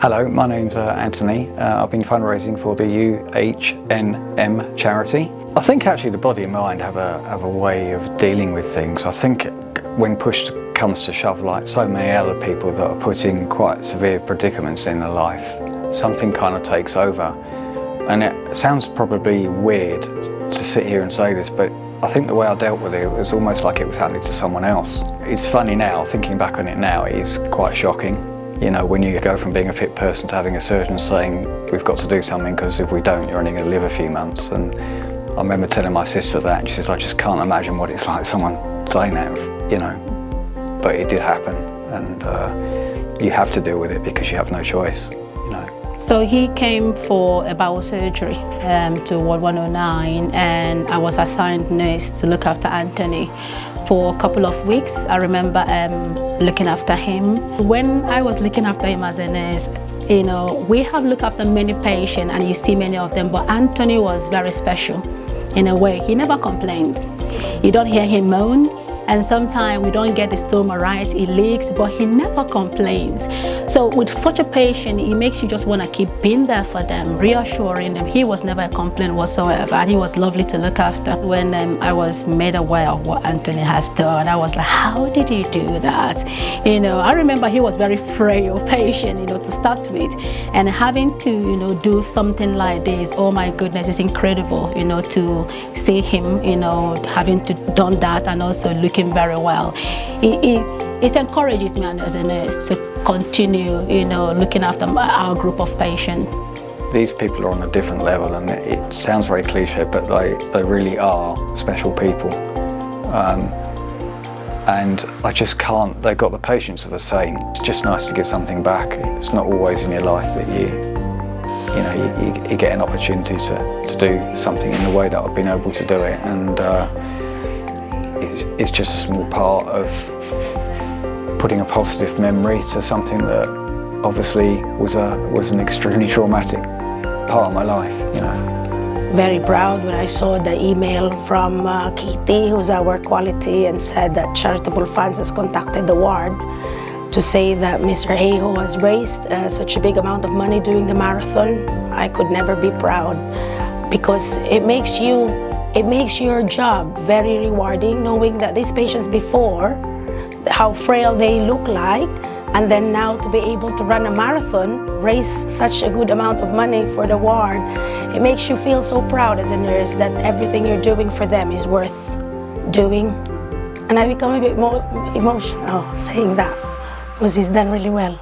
Hello, my name's Anthony. I've been fundraising for the UHNM charity. I think actually the body and mind have a way of dealing with things. I think when push comes to shove, like so many other people that are put in quite severe predicaments in their life, something kind of takes over. And it sounds probably weird to sit here and say this, but I think the way I dealt with it was almost like it was happening to someone else. It's funny now, thinking back on it now, it is quite shocking. You know, when you go from being a fit person to having a surgeon saying, we've got to do something because if we don't, you're only going to live a few months. And I remember telling my sister that, and she says, I just can't imagine what it's like someone saying that, you know. But it did happen, and you have to deal with it because you have no choice, you know. So he came for a bowel surgery to Ward 109, and I was assigned nurse to look after Anthony for a couple of weeks. I remember looking after him. When I was looking after him as a nurse, you know, we have looked after many patients and you see many of them, but Anthony was very special in a way. He never complains. You don't hear him moan, and sometimes we don't get the stomach right, he leaks, but he never complains. So with such a patient, it makes you just want to keep being there for them, reassuring them. He was never a complaint whatsoever, and he was lovely to look after. When I was made aware of what Anthony has done, I was like, how did you do that? You know, I remember he was very frail patient, you know, to start with, and having to, you know, do something like this, oh my goodness, it's incredible, you know, to see him, you know, having to done that and also looking very well. It encourages me as a nurse to continue, you know, looking after our group of patients. These people are on a different level, and it sounds very cliche, but they really are special people. And I just can't, they've got the patience of a saint. It's just nice to give something back. It's not always in your life that you get an opportunity to do something in the way that I've been able to do it, and it's just a small part of putting a positive memory to something that obviously was an extremely traumatic part of my life, you know. Very proud when I saw the email from Katie, who's our quality, and said that Charitable Funds has contacted the ward to say that Mr. Hayhoe has raised such a big amount of money doing the marathon. I could never be proud, because it makes your job very rewarding, knowing that these patients before, how frail they look like, and then now to be able to run a marathon, raise such a good amount of money for the ward, it makes you feel so proud as a nurse that everything you're doing for them is worth doing. And I become a bit more emotional saying that, because he's done really well.